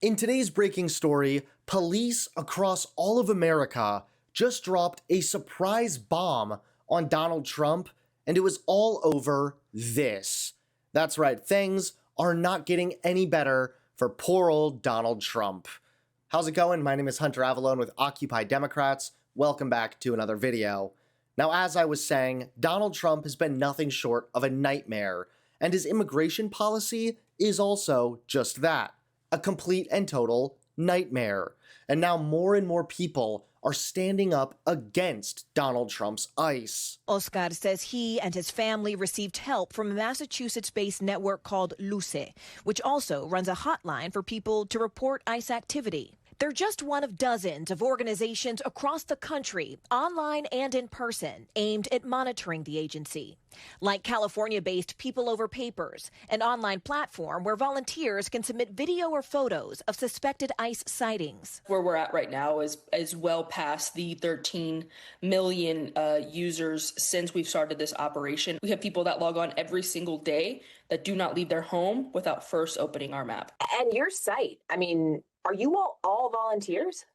In today's breaking story, police across all of America just dropped a surprise bomb on Donald Trump, and it was all over this. That's right, things are not getting any better for poor old Donald Trump. How's it going? My name is Hunter Avalone with Occupy Democrats. Welcome back to another video. Now, as I was saying, Donald Trump has been nothing short of a nightmare, and his immigration policy is also just that. A complete and total nightmare. And now more and more people are standing up against Donald Trump's ICE. Oscar says he and his family received help from a Massachusetts-based network called Luce, which also runs a hotline for people to report ICE activity. They're just one of dozens of organizations across the country, online and in person, aimed at monitoring the agency. Like California-based People Over Papers, an online platform where volunteers can submit video or photos of suspected ICE sightings. Where we're at right now is well past the 13 million users since we've started this operation. We have people that log on every single day that do not leave their home without first opening our map. And your site, are you all volunteers?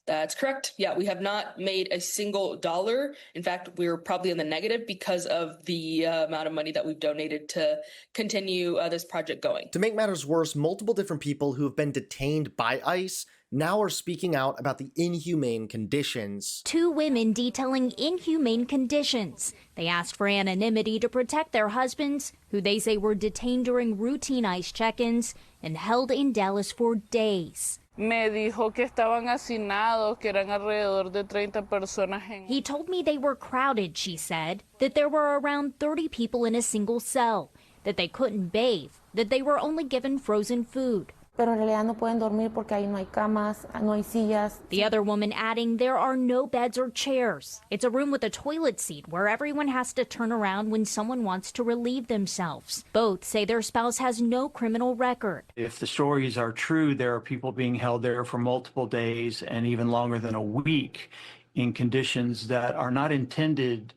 That's correct. Yeah, we have not made a single dollar. In fact, we're probably in the negative because of the amount of money that we've donated to continue this project going. To make matters worse, multiple different people who have been detained by ICE now are speaking out about the inhumane conditions. Two women detailing inhumane conditions. They asked for anonymity to protect their husbands, who they say were detained during routine ICE check-ins and held in Dallas for days. Me dijo que estaban hacinados, que eran alrededor de 30 personas. He told me they were crowded, she said, that there were around 30 people in a single cell, that they couldn't bathe, that they were only given frozen food. Pero en realidad no pueden dormir porque ahí no hay camas, no hay sillas. The other woman adding there are no beds or chairs. It's a room with a toilet seat where everyone has to turn around when someone wants to relieve themselves. Both say their spouse has no criminal record. If the stories are true, there are people being held there for multiple days and even longer than a week in conditions that are not intended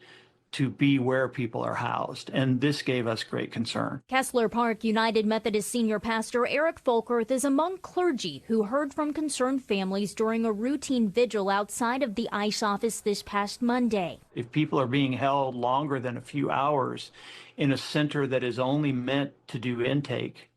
to be where people are housed, and this gave us great concern. Kessler Park United Methodist Senior Pastor Eric Folkerth is among clergy who heard from concerned families during a routine vigil outside of the ICE office this past Monday. If people are being held longer than a few hours in a center that is only meant to do intake,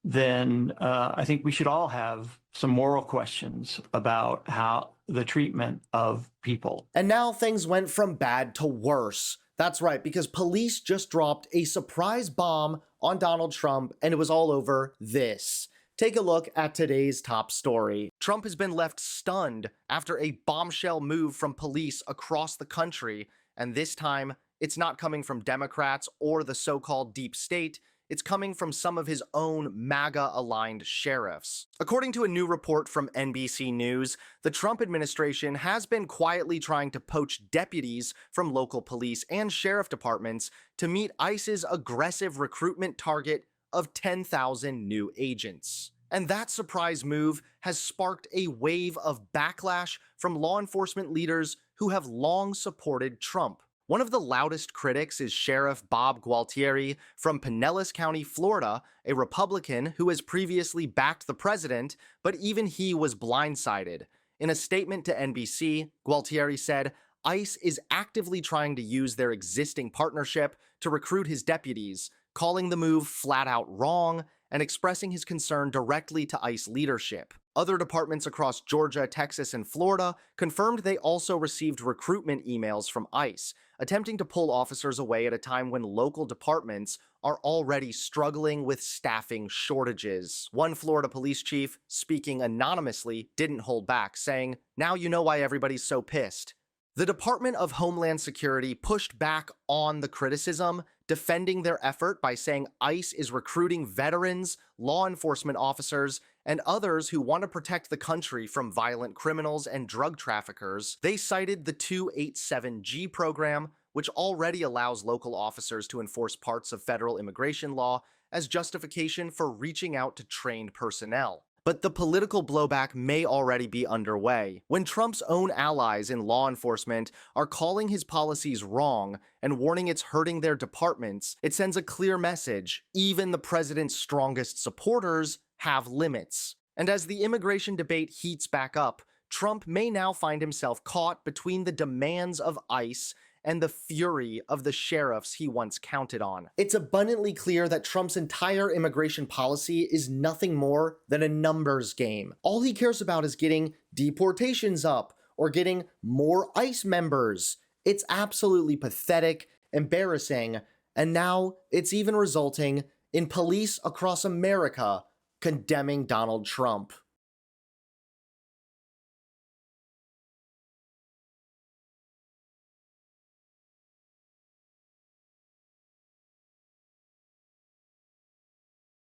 then I think we should all have some moral questions about how the treatment of people. And now things went from bad to worse. That's right, because police just dropped a surprise bomb on Donald Trump, and it was all over this. Take a look at today's top story. Trump has been left stunned after a bombshell move from police across the country, and this time, it's not coming from Democrats or the so-called deep state. It's coming from some of his own MAGA-aligned sheriffs. According to a new report from NBC News, the Trump administration has been quietly trying to poach deputies from local police and sheriff departments to meet ICE's aggressive recruitment target of 10,000 new agents. And that surprise move has sparked a wave of backlash from law enforcement leaders who have long supported Trump. One of the loudest critics is Sheriff Bob Gualtieri from Pinellas County, Florida, a Republican who has previously backed the president, but even he was blindsided. In a statement to NBC, Gualtieri said, ICE is actively trying to use their existing partnership to recruit his deputies, calling the move flat out wrong and expressing his concern directly to ICE leadership. Other departments across Georgia, Texas, and Florida confirmed they also received recruitment emails from ICE, attempting to pull officers away at a time when local departments are already struggling with staffing shortages. One Florida police chief, speaking anonymously, didn't hold back, saying, "Now you know why everybody's so pissed." The Department of Homeland Security pushed back on the criticism, defending their effort by saying ICE is recruiting veterans, law enforcement officers, and others who want to protect the country from violent criminals and drug traffickers. They cited the 287G program, which already allows local officers to enforce parts of federal immigration law, as justification for reaching out to trained personnel. But the political blowback may already be underway. When Trump's own allies in law enforcement are calling his policies wrong and warning it's hurting their departments, it sends a clear message: even the president's strongest supporters have limits. And as the immigration debate heats back up, Trump may now find himself caught between the demands of ICE and the fury of the sheriffs he once counted on. It's abundantly clear that Trump's entire immigration policy is nothing more than a numbers game. All he cares about is getting deportations up or getting more ICE members. It's absolutely pathetic, embarrassing, and now it's even resulting in police across America condemning Donald Trump.